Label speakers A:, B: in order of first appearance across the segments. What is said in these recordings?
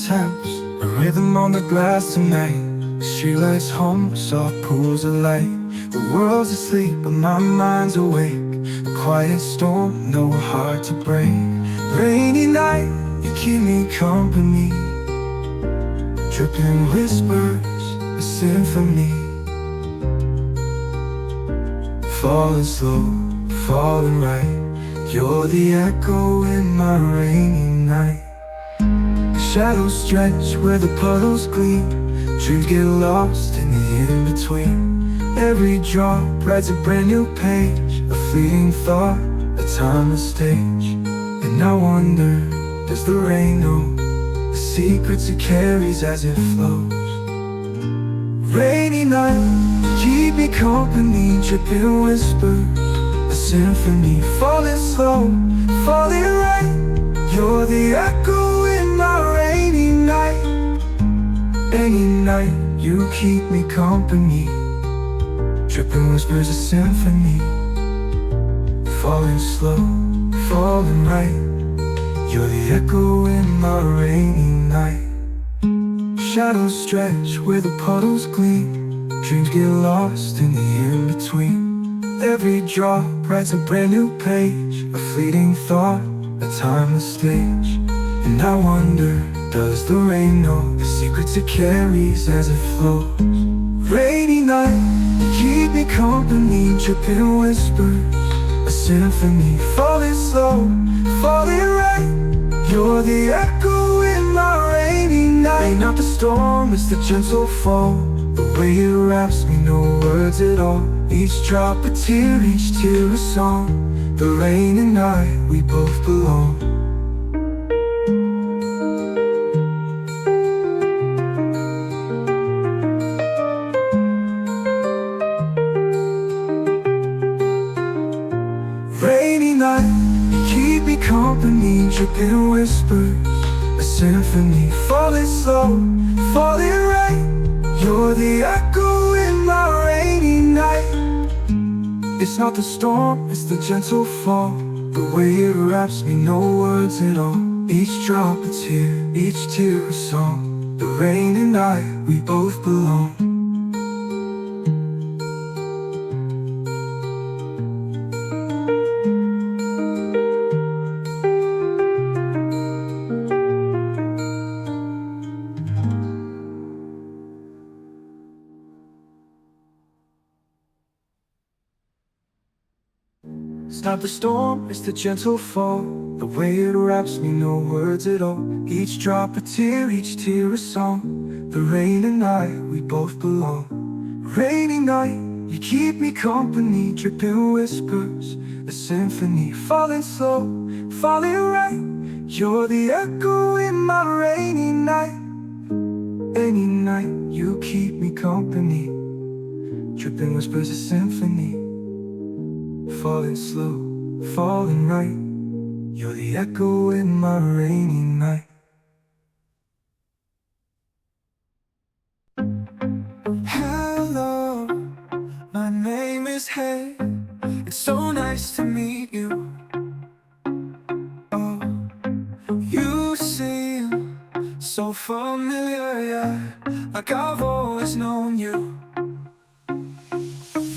A: taps, a rhythm on the glass tonight. The streetlights hum, soft pools of light. The world's asleep but my mind's awake. A quiet storm, no heart to break. Rainy night, you keep me company. Dripping whispers, a symphony. Falling slow, falling right. You're the echo in my rainy night. Shadows stretch where the puddles gleam. Dreams get lost in the in-between. Every drop writes a brand new page. A fleeting thought, a timeless stage. And I wonder, does the rain know the secrets it carries as it flows? Rainy night, keep me company. Dripping whispers, a symphony. Falling slow, falling right. You're the echo in my rainy night. Any night, you keep me company. Dripping whispers, a symphony. Falling slow, falling right. You're the echo in my rainy night. Shadows stretch where the puddles gleam. Dreams get lost in the in-between. Every drop writes a brand new page. A fleeting thought, a timeless stage. And I wonder, does the rain know the secrets it carries as it flows? Rainy night, keep me company. Dripping whispers, a symphony. Falling slow, falling right. You're the echo in my rainy night. Not the storm, it's the gentle fall. The way it wraps me, no words at all. Each drop a tear, each tear a song. The rain and I, we both belong. Rainy night, keep me company. Dripping whispers, a symphony. Falling slow, falling right. You're the echo in my rainy night. It's not the storm, it's the gentle fall. The way it wraps me, no words at all. Each drop a tear, each tear a song. The rain and I, we both belong. It's not the storm, it's the gentle fall. The way it wraps me, no words at all. Each drop a tear, each tear a song. The rain and I, we both belong. Rainy night, you keep me company. Dripping whispers, a symphony. Falling slow, falling right. You're the echo in my rainy night. Any night, you keep me company. Dripping whispers, a symphony. Falling slow, falling right. You're the echo in my rainy night. Hello, my name is Hey. It's so nice to meet you. Oh, you seem so familiar, yeah, like I've always known you.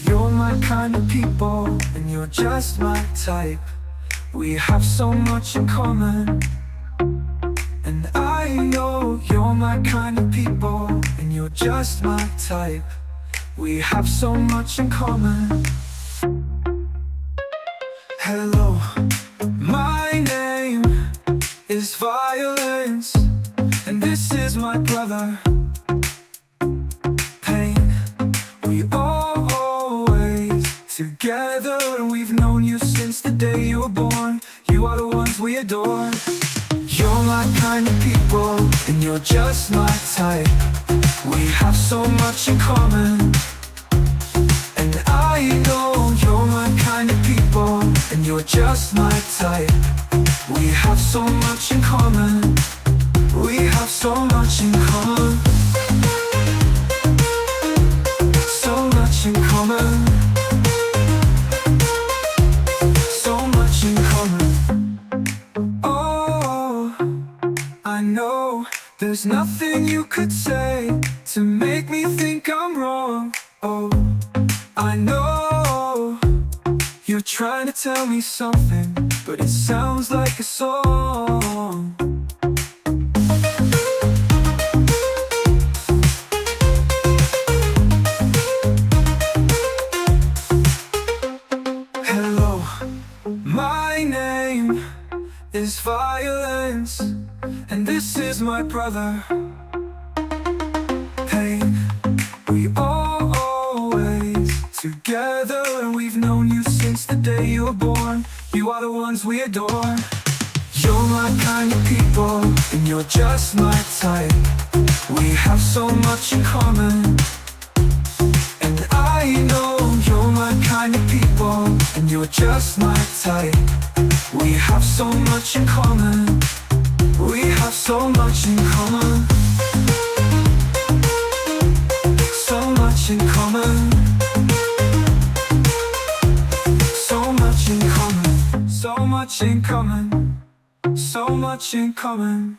A: You're my kind of people, and you're just my type. We have so much in common. And I know you're my kind of people, and you're just my type. We have so much in common. Hello, my name is Violence, and this is my brother, Pain. We always together, and we've known you since the day you were born. You are the ones we adore. You're my kind of people, and you're just my type. We have so much in common. And I know you're my kind of people, and you're just my type. We have so much in common. We have so much in common. So much in common. So much in common. Oh, I know There's nothing you could say to make me think I'm wrong. Oh, I know you're trying to tell me something, but it sounds like a song. Hello, my name is Violence, and this is my brother. Pain, we always together, and we've known you since the day you were born. You are the ones we adore. You're my kind of people, and you're just my type. We have so much in common, and I know you're my kind of people, and you're just my type. We have so much in common. We have so much in common. So much in common. So much in common. So much in common. So much in common.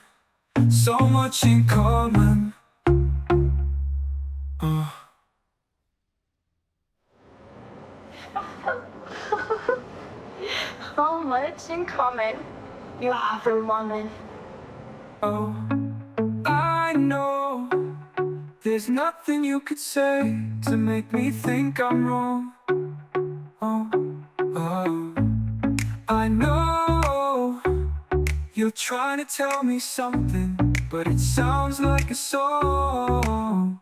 A: So much in common.
B: So much in common you have in woman.
A: Oh, I know there's nothing you could say to make me think I'm wrong. Oh, oh, I know you're trying to tell me something, but it sounds like a song.